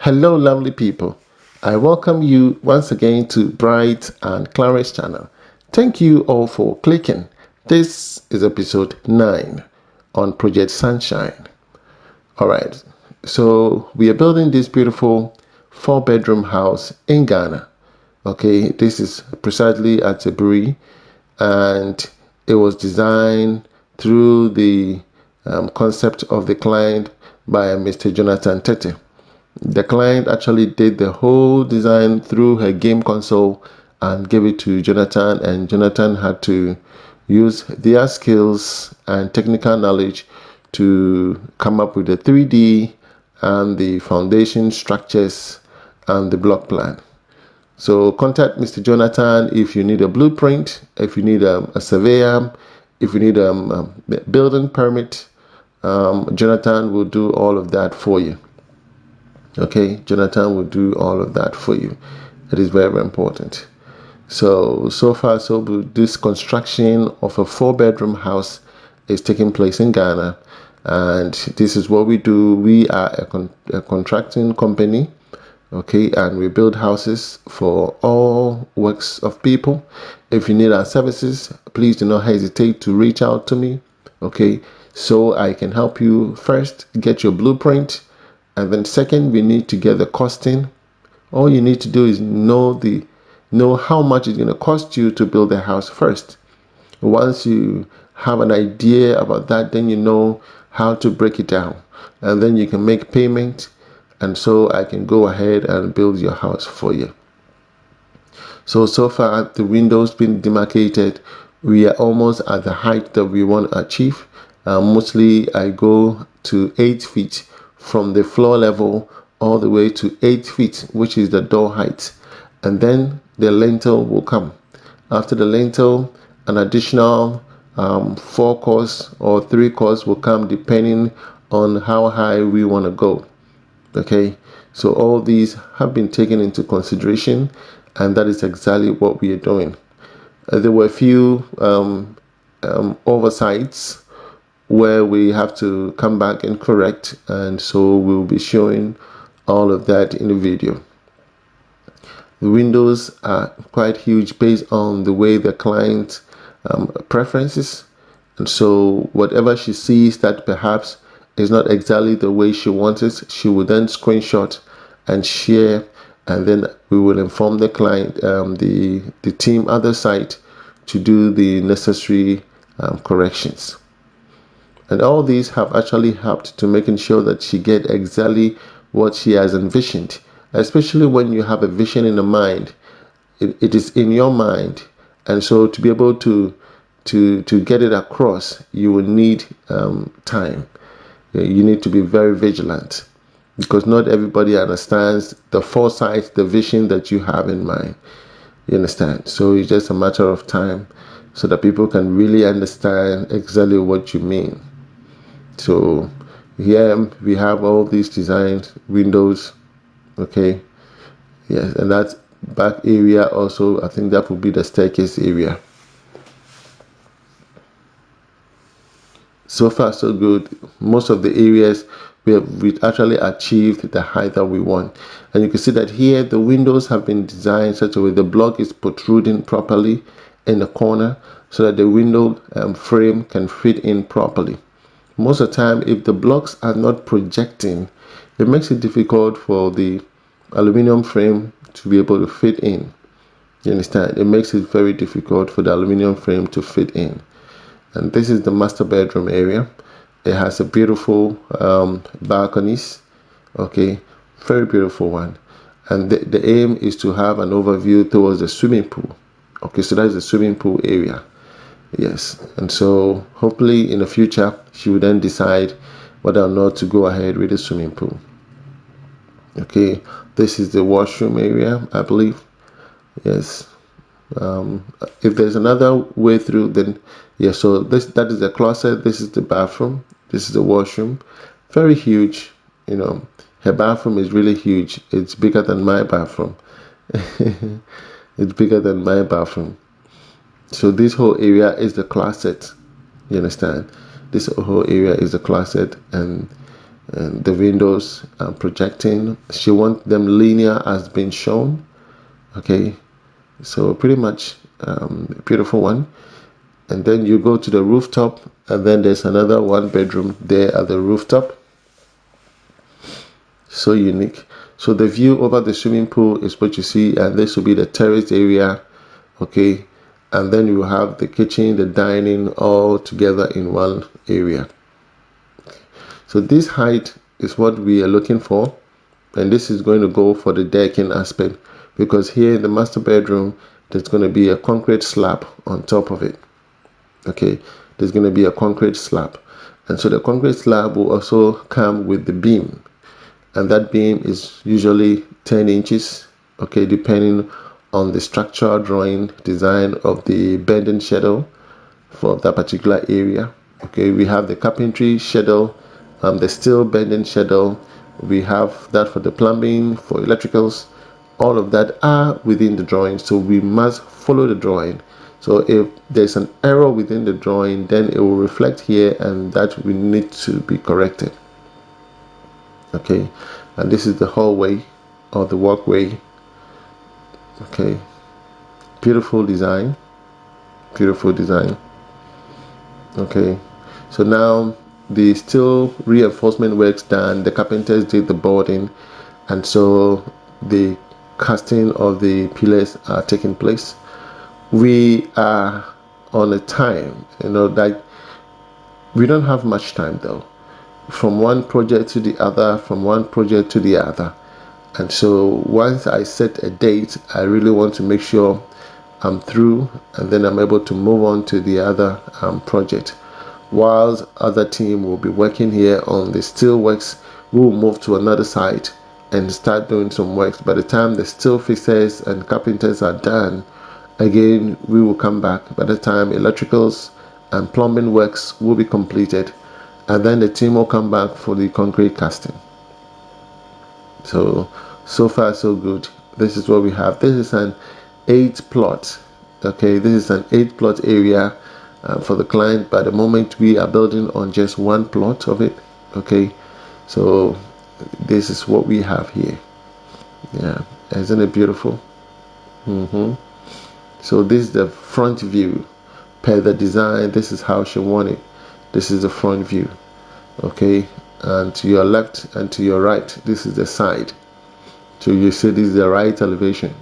Hello, lovely people. I welcome you once again to Bright and Clara's channel. Thank you all for clicking. This is episode 9 on Project Sunshine. All right, so we are building this beautiful 4-bedroom house in Ghana. Okay, this is precisely at Seburi, and it was designed through the concept of the client by Mr. Jonathan Tete. The client actually did the whole design through her game console and gave it to Jonathan, and Jonathan had to use their skills and technical knowledge to come up with the 3D and the foundation structures and the block plan. So contact Mr. Jonathan if you need a blueprint, if you need a surveyor, if you need a building permit. Jonathan will do all of that for you. Okay, Jonathan will do all of that for you. It is very, very important. So far so good. This construction of a 4-bedroom house is taking place in Ghana, and this is what we do. We are a contracting company, okay, and we build houses for all works of people. If you need our services, please do not hesitate to reach out to me, okay, so I can help you first get your blueprint, and then second, we need to get the costing. All you need to do is know how much it's going to cost you to build a house first. Once you have an idea about that, then you know how to break it down, and then you can make payment, and so I can go ahead and build your house for you. So far the windows been demarcated. We are almost at the height that we want to achieve. Mostly I go to 8 feet from the floor level all the way to 8 feet, which is the door height, and then the lintel will come. After the lintel, an additional 4 cores or 3 cores will come depending on how high we want to go. Okay, so all these have been taken into consideration, and that is exactly what we are doing. There were a few oversights where we have to come back and correct, and so we'll be showing all of that in the video. The windows are quite huge based on the way the client preferences, and so whatever she sees that perhaps is not exactly the way she wants it, she will then screenshot and share, and then we will inform the client, the team at the site, to do the necessary corrections. And all these have actually helped to making sure that she get exactly what she has envisioned. Especially when you have a vision in the mind, it is in your mind, and so to be able to get it across, you will need time. You need to be very vigilant, because not everybody understands the foresight, the vision that you have in mind. You understand? So it's just a matter of time so that people can really understand exactly what you mean. So here we have all these designed windows, okay, yes, and that back area also, I think that would be the staircase area. So far so good. Most of the areas we actually achieved the height that we want, and you can see that here the windows have been designed such a way the block is protruding properly in the corner so that the window frame can fit in properly. Most of the time, if the blocks are not projecting, it makes it difficult for the aluminum frame to be able to fit in. You understand? It makes it very difficult for the aluminum frame to fit in. And this is the master bedroom area. It has a beautiful balconies. Okay, very beautiful one. And the aim is to have an overview towards the swimming pool. Okay, so that's the swimming pool area. Yes, and so hopefully in the future she will then decide whether or not to go ahead with the swimming pool. Okay, this is the washroom area, I believe. Yes. If there's another way through, then yeah. So that is the closet. This is the bathroom. This is the washroom. Very huge. You know, her bathroom is really huge. It's bigger than my bathroom. It's bigger than my bathroom. So this whole area is the closet. You understand? This whole area is the closet, and and the windows are projecting. She wants them linear as been shown. Okay, so pretty much a beautiful one. And then you go to the rooftop, and then there's another 1 bedroom there at the rooftop. So unique. So the view over the swimming pool is what you see, and this will be the terrace area. Okay, and then you have the kitchen, the dining, all together in one area. So this height is what we are looking for, and this is going to go for the decking aspect, because here in the master bedroom there's going to be a concrete slab on top of it. Okay, there's going to be a concrete slab, and so the concrete slab will also come with the beam, and that beam is usually 10 inches. Okay, depending on the structural drawing design of the bending schedule for that particular area. Okay, we have the carpentry schedule, the steel bending schedule. We have that for the plumbing, for electricals. All of that are within the drawing, so we must follow the drawing. So if there's an error within the drawing, then it will reflect here, and that will need to be corrected. Okay, and this is the hallway or the walkway. Okay, beautiful design, beautiful design. Okay, so now the steel reinforcement works done, the carpenters did the boarding, and so the casting of the pillars are taking place. We are on a time, that we don't have much time though, from one project to the other, from one project to the other. And so once I set a date, I really want to make sure I'm through, and then I'm able to move on to the other project. Whilst other team will be working here on the steel works, we will move to another site and start doing some works. By the time the steel fixers and carpenters are done, again we will come back. By the time electricals and plumbing works will be completed, and then the team will come back for the concrete casting. So far so good. This is what we have. This is an 8 plot. Okay, this is an 8 plot area for the client. By the moment we are building on just 1 plot of it. Okay, so this is what we have here. Yeah, isn't it beautiful? So this is the front view per the design. This is how she want it. This is the front view. Okay, and to your left and to your right, this is the side. So you see this is the right elevation.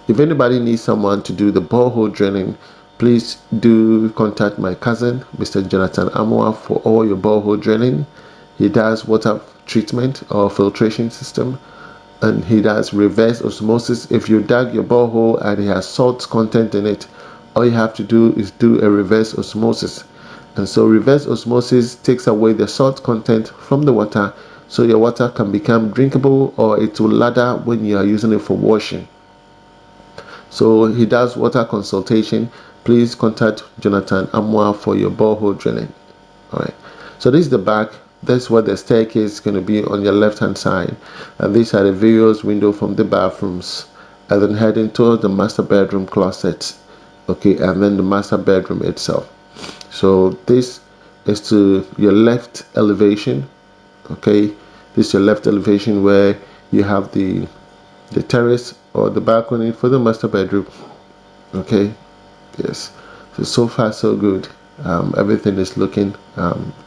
If anybody needs someone to do the borehole drilling, please do contact my cousin, Mr. Jonathan Amwa, for all your borehole drilling. He does water treatment or filtration system, and he does reverse osmosis. If you dug your borehole and it has salt content in it, all you have to do is do a reverse osmosis. And so reverse osmosis takes away the salt content from the water, so your water can become drinkable, or it will lather when you are using it for washing. So he does water consultation. Please contact Jonathan Amwa for your borehole drilling. All right, so this is the back. That's where the staircase is going to be on your left hand side, and these are the various windows from the bathrooms, and then heading towards the master bedroom closet. Okay, and then the master bedroom itself. So this is to your left elevation. Okay, this is your left elevation where you have the terrace or the balcony for the master bedroom. Okay, yes, so far so good. Everything is looking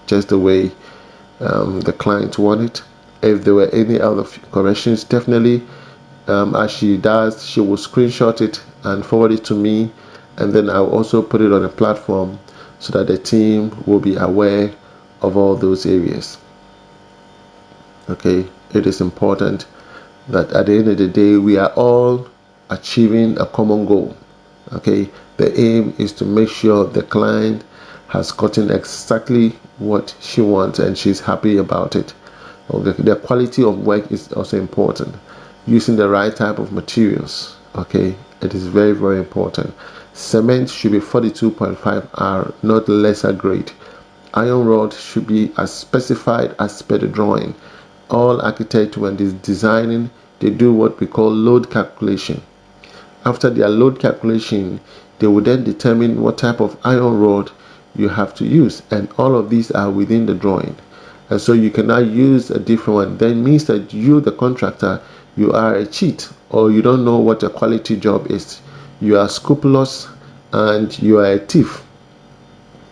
just the way the client wanted. If there were any other corrections, definitely as she does, she will screenshot it and forward it to me, and then I'll also put it on a platform so that the team will be aware of all those areas. Okay, it is important that at the end of the day we are all achieving a common goal. Okay, the aim is to make sure the client has gotten exactly what she wants and she's happy about it. Okay, the quality of work is also important. Using the right type of materials. Okay, it is very, very important. Cement should be 42.5 R, not lesser grade. Iron rod should be as specified as per the drawing. All architects, when they're designing, they do what we call load calculation. After their load calculation, they will then determine what type of iron rod you have to use, and all of these are within the drawing. and so you cannot use a different one. Then means that you, the contractor, you are a cheat, or you don't know what a quality job is. You are scrupulous and you are a thief.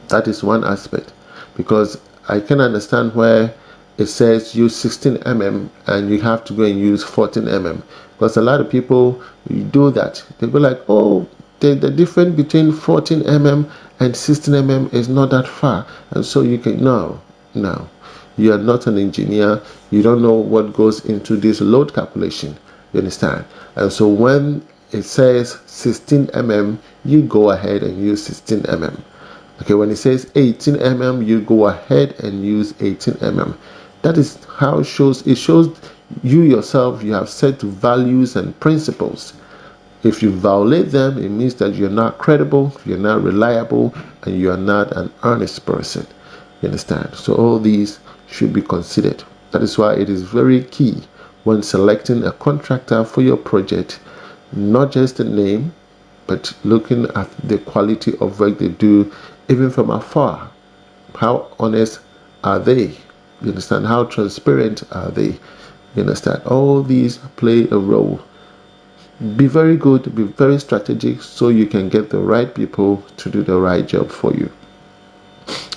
That is one aspect, because I can understand where it says use 16 mm and you have to go and use 14 mm, because a lot of people do that. They go like, oh, the difference between 14 mm and 16 mm is not that far, and so you can no. You are not an engineer. You don't know what goes into this load calculation. You understand? And so when it says 16 mm, you go ahead and use 16 mm. Okay, when it says 18 mm, you go ahead and use 18 mm. That is how it shows. It shows you yourself, you have set values and principles. If you violate them, it means that you're not credible, you're not reliable, and you are not an honest person. You understand? So all these should be considered. That is why it is very key when selecting a contractor for your project, not just the name, but looking at the quality of work they do, even from afar. How honest are they? You understand? How transparent are they? You understand? All these play a role. Be very good, be very strategic, so you can get the right people to do the right job for you.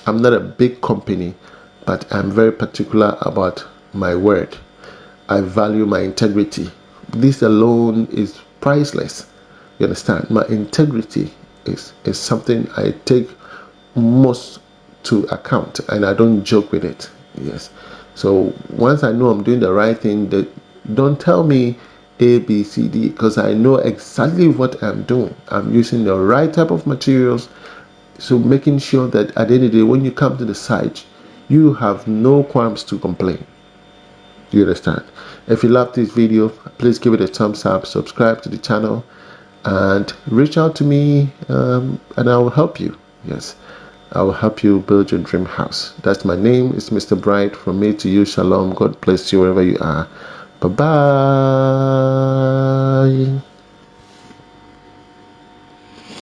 I'm not a big company, but I'm very particular about my word. I value my integrity. This alone is priceless. You understand? My integrity is something I take most to account, and I don't joke with it. Yes. So once I know I'm doing the right thing, don't tell me A, B, C, D, because I know exactly what I'm doing. I'm using the right type of materials. So making sure that at the end of the day, when you come to the site, you have no qualms to complain. You understand? If you love this video, please give it a thumbs up, subscribe to the channel, and reach out to me, and I will help you. Yes, I will help you build your dream house. That's my name. It's Mr. Bright. From me to you, shalom. God bless you wherever you are. Bye bye.